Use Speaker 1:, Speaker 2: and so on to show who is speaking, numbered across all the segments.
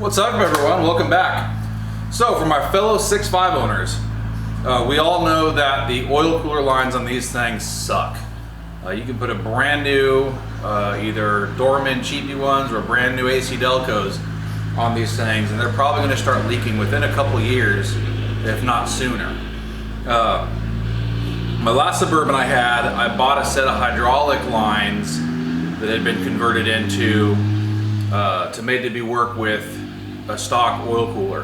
Speaker 1: What's up, everyone? Welcome back. So for my fellow 6.5 owners, we all know that the oil cooler lines on these things suck. You can put a brand new either Dorman cheapy ones or brand new AC Delcos on these things, and they're probably going to start leaking within a couple years, if not sooner. My last Suburban I had, I bought a set of hydraulic lines that had been converted into to made to be work with a stock oil cooler,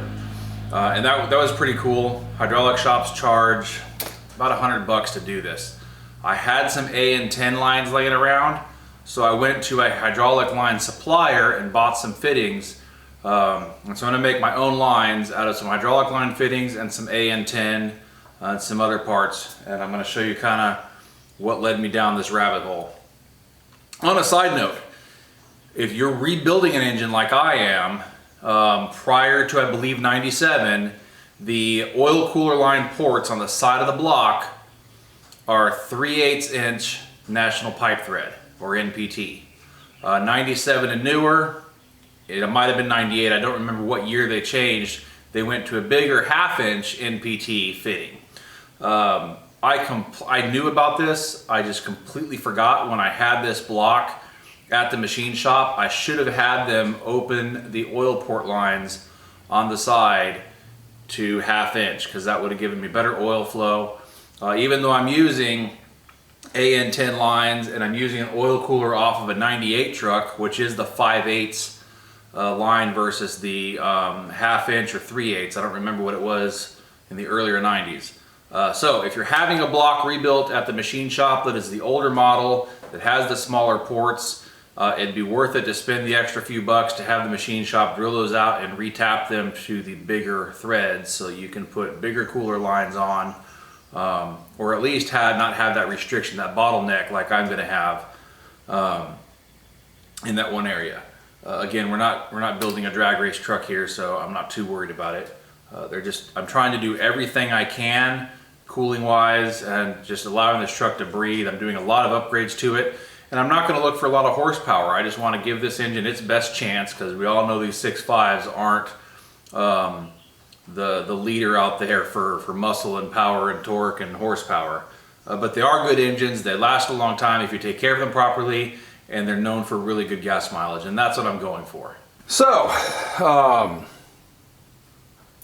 Speaker 1: and that was pretty cool. Hydraulic shops charge about $100 to do this. I had some AN10 lines laying around, so I went to a hydraulic line supplier and bought some fittings. And so I'm going to make my own lines out of some hydraulic line fittings and some AN10 and some other parts, and I'm going to show you kind of what led me down this rabbit hole. On a side note, if you're rebuilding an engine like I am, prior to I believe 97, the oil cooler line ports on the side of the block are 3/8 inch National Pipe Thread, or NPT. 97 and newer, it might have been 98, I don't remember what year they changed, they went to a bigger 1/2 inch NPT fitting. I knew about this, I just completely forgot when I had this block at the machine shop. I should have had them open the oil port lines on the side to 1/2 inch, because that would have given me better oil flow. Even though I'm using AN10 lines and I'm using an oil cooler off of a 98 truck, which is the 5/8 line versus the 1/2 inch or 3/8, I don't remember what it was in the earlier 90s. So if you're having a block rebuilt at the machine shop that is the older model, that has the smaller ports, it'd be worth it to spend the extra few bucks to have the machine shop drill those out and retap them to the bigger threads so you can put bigger cooler lines on, or at least not have that restriction, that bottleneck like I'm going to have in that one area. Again, we're not building a drag race truck here, so I'm not too worried about it. I'm trying to do everything I can cooling wise and just allowing this truck to breathe. I'm doing a lot of upgrades to it, and I'm not going to look for a lot of horsepower. I just want to give this engine its best chance, because we all know these 6.5s aren't the leader out there for muscle and power and torque and horsepower. But they are good engines. They last a long time if you take care of them properly, and they're known for really good gas mileage, and that's what I'm going for. So,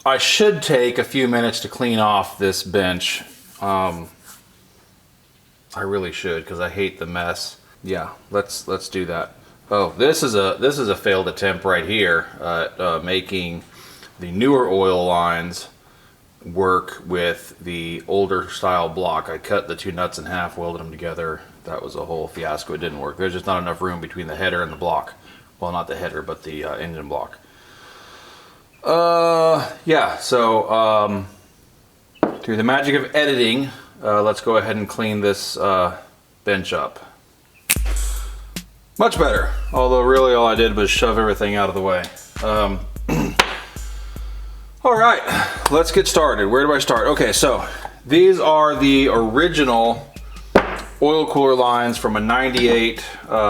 Speaker 1: I should take a few minutes to clean off this bench. I really should, because I hate the mess. Yeah, let's do that. Oh, this is a failed attempt right here at making the newer oil lines work with the older style block. I cut the two nuts in half, welded them together. That was a whole fiasco. It didn't work. There's just not enough room between the header and the block. Well, not the header, but the engine block. Yeah, so through the magic of editing, let's go ahead and clean this bench up. Much better, although really all I did was shove everything out of the way. All right, let's get started. Where do I start? Okay, so these are the original oil cooler lines from a 98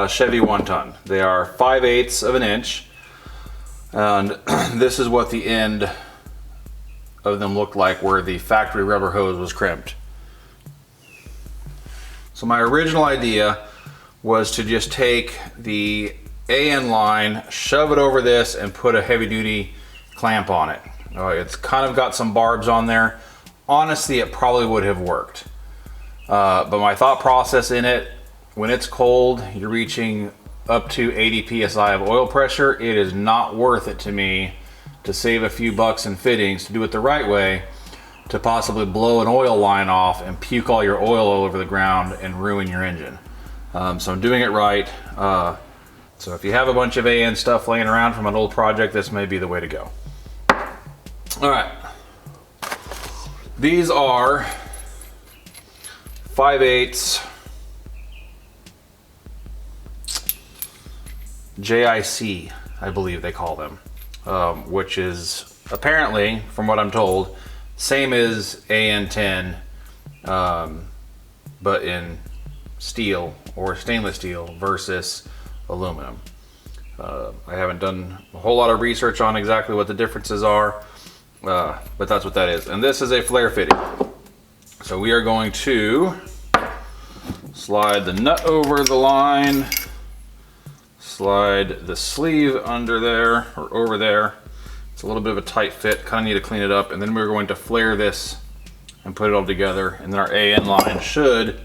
Speaker 1: Chevy 1-ton. They are 5/8 of an inch. And this is what the end of them looked like, where the factory rubber hose was crimped. So my original idea was to just take the AN line, shove it over this, and put a heavy duty clamp on it. It's kind of got some barbs on there. Honestly, it probably would have worked. But my thought process in it, when it's cold, you're reaching up to 80 psi of oil pressure, it is not worth it to me to save a few bucks in fittings, to do it the right way, to possibly blow an oil line off and puke all your oil all over the ground and ruin your engine. So I'm doing it right. So if you have a bunch of AN stuff laying around from an old project, this may be the way to go. All right, these are 5/8 JIC, I believe they call them, which is apparently, from what I'm told, same as AN10, but in steel or stainless steel versus aluminum. I haven't done a whole lot of research on exactly what the differences are, but that's what that is. And this is a flare fitting. So we are going to slide the nut over the line, slide the sleeve under there or over there. It's a little bit of a tight fit, kind of need to clean it up, and then we're going to flare this and put it all together, and then our AN line should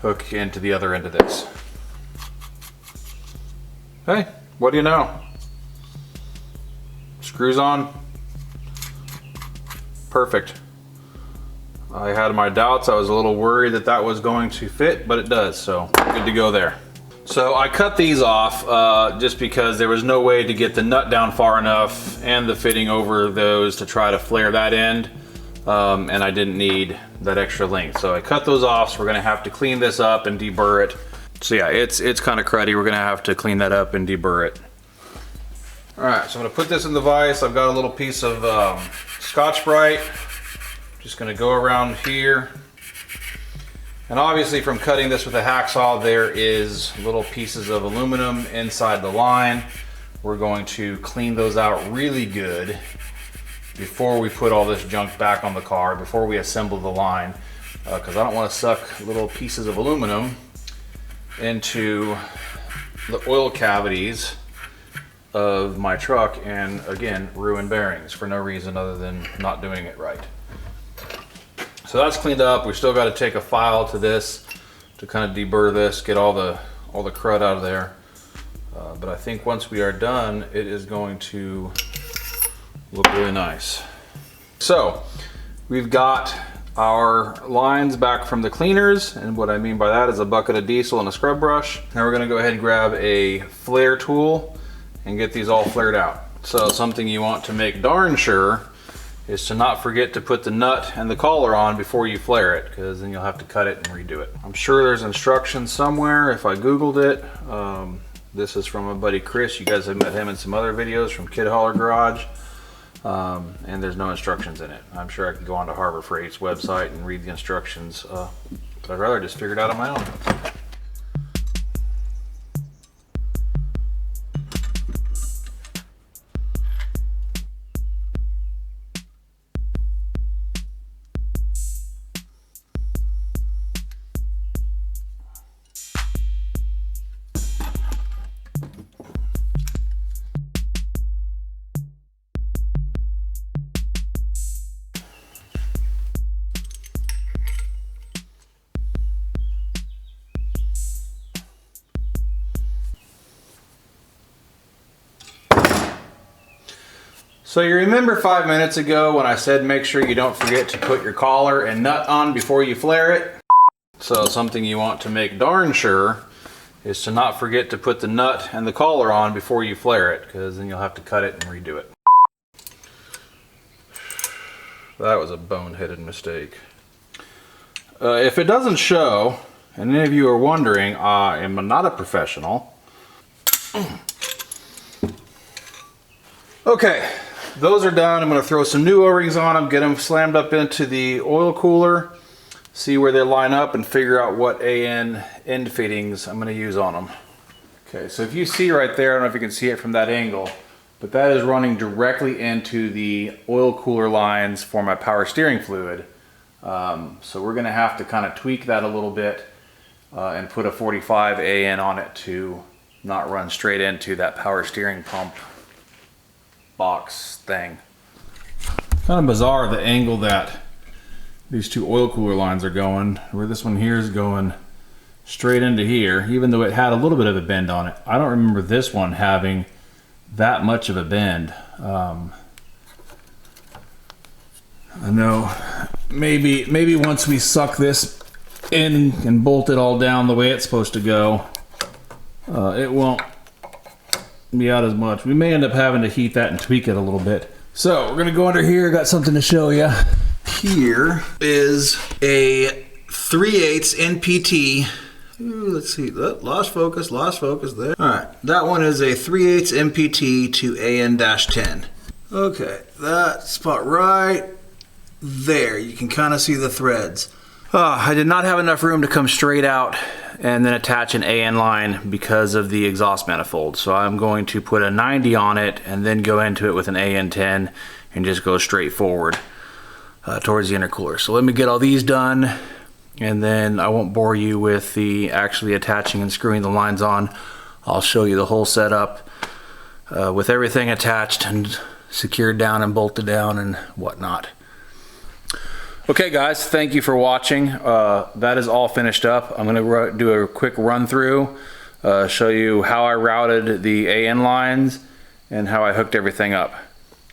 Speaker 1: hook into the other end of this. Hey, what do you know? Screws on. Perfect. I had my doubts. I was a little worried that that was going to fit, but it does, so good to go there. So I cut these off just because there was no way to get the nut down far enough and the fitting over those to try to flare that end, and I didn't need that extra length. So I cut those off, so we're gonna have to clean this up and deburr it. So yeah, it's kind of cruddy. We're gonna have to clean that up and deburr it. All right, so I'm gonna put this in the vise. I've got a little piece of Scotch-Brite. Just gonna go around here. And obviously from cutting this with a hacksaw, there is little pieces of aluminum inside the line. We're going to clean those out really good before we put all this junk back on the car, before we assemble the line, because I don't want to suck little pieces of aluminum into the oil cavities of my truck and again ruin bearings for no reason other than not doing it right. So that's cleaned up. We still got to take a file to this to kind of deburr this, get all the crud out of there. But I think once we are done, it is going to look really nice. So we've got our lines back from the cleaners, and what I mean by that is a bucket of diesel and a scrub brush. Now we're going to go ahead and grab a flare tool and get these all flared out. So something you want to make darn sure is to not forget to put the nut and the collar on before you flare it, because then you'll have to cut it and redo it. I'm sure there's instructions somewhere if I Googled it. This is from my buddy Chris. You guys have met him in some other videos from Kid Holler Garage. And there's no instructions in it. I'm sure I could go onto Harbor Freight's website and read the instructions, but I'd rather just figure it out on my own. So you remember 5 minutes ago when I said make sure you don't forget to put your collar and nut on before you flare it? So something you want to make darn sure is to not forget to put the nut and the collar on before you flare it, because then you'll have to cut it and redo it. That was a boneheaded mistake. If it doesn't show, and any of you are wondering, I am not a professional. Okay. Those are done. I'm going to throw some new O-rings on them, get them slammed up into the oil cooler, see where they line up, and figure out what AN end fittings I'm going to use on them. Okay, so if you see right there, I don't know if you can see it from that angle, but that is running directly into the oil cooler lines for my power steering fluid. So we're going to have to kind of tweak that a little bit and put a 45 AN on it to not run straight into that power steering pump box thing. Kind of bizarre the angle that these two oil cooler lines are going, where this one here is going straight into here, even though it had a little bit of a bend on it. I don't remember this one having that much of a bend. I know maybe once we suck this in and bolt it all down the way it's supposed to go, it won't be out as much. We may end up having to heat that and tweak it a little bit. So we're gonna go under here. Got something to show you. Here is a 3/8 NPT. Ooh, let's see. Lost focus there. All right, that one is a 3/8 NPT to AN-10. Okay, that spot right there. You can kind of see the threads. I did not have enough room to come straight out and then attach an AN line because of the exhaust manifold. So I'm going to put a 90 on it and then go into it with an AN10 and just go straight forward towards the intercooler. So let me get all these done, and then I won't bore you with the actually attaching and screwing the lines on. I'll show you the whole setup with everything attached and secured down and bolted down and whatnot. Okay guys, thank you for watching. That is all finished up. I'm going to do a quick run through, show you how I routed the AN lines and how I hooked everything up.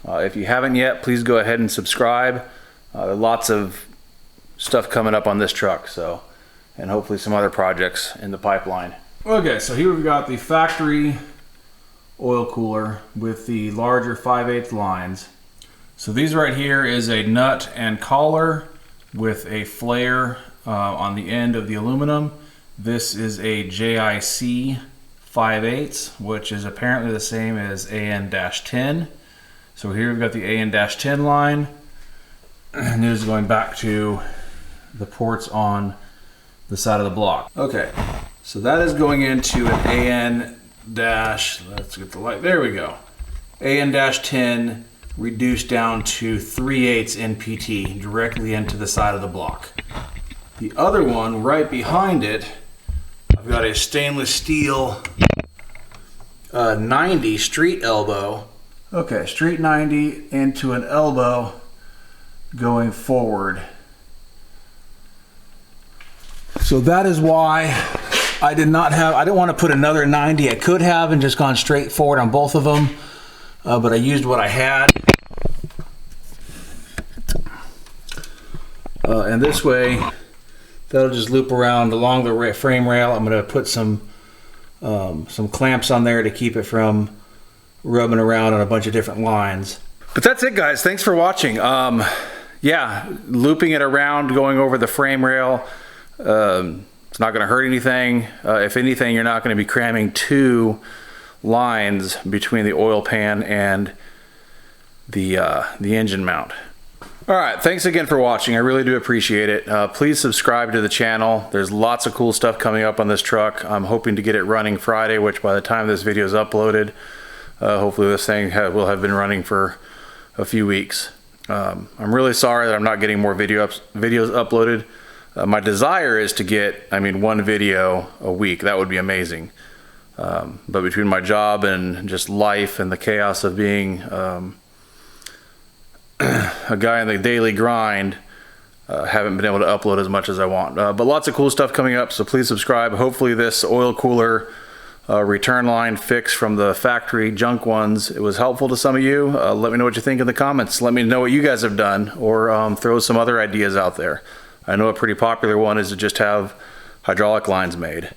Speaker 1: If you haven't yet, please go ahead and subscribe. Lots of stuff coming up on this truck, so, and hopefully some other projects in the pipeline. Okay, so here we've got the factory oil cooler with the larger 5/8 lines. So these right here is a nut and collar with a flare on the end of the aluminum. This is a JIC 5/8, which is apparently the same as AN-10. So here we've got the AN-10 line, and this is going back to the ports on the side of the block. Okay, so that is going into an AN- let's get the light, there we go. AN-10 reduced down to 3/8 NPT directly into the side of the block. The other one right behind it, I've got a stainless steel 90 street elbow. Okay, street 90 into an elbow going forward. So that is why I didn't want to put another 90. I could have and just gone straight forward on both of them. But I used what I had. And this way, that'll just loop around along the frame rail. I'm going to put some clamps on there to keep it from rubbing around on a bunch of different lines. But that's it, guys. Thanks for watching. Yeah, looping it around, going over the frame rail. It's not going to hurt anything. If anything, you're not going to be cramming two lines between the oil pan and the engine mount. All right, thanks again for watching. I really do appreciate it. Please subscribe to the channel. There's lots of cool stuff coming up on this truck. I'm hoping to get it running Friday, which by the time this video is uploaded, hopefully this thing will have been running for a few weeks. I'm really sorry that I'm not getting more videos uploaded. My desire is to get, one video a week. That would be amazing. But between my job and just life and the chaos of being a guy in the daily grind, haven't been able to upload as much as I want. But lots of cool stuff coming up, so please subscribe. Hopefully this oil cooler return line fix from the factory junk ones, it was helpful to some of you. Let me know what you think in the comments. Let me know what you guys have done, or throw some other ideas out there. I know a pretty popular one is to just have hydraulic lines made.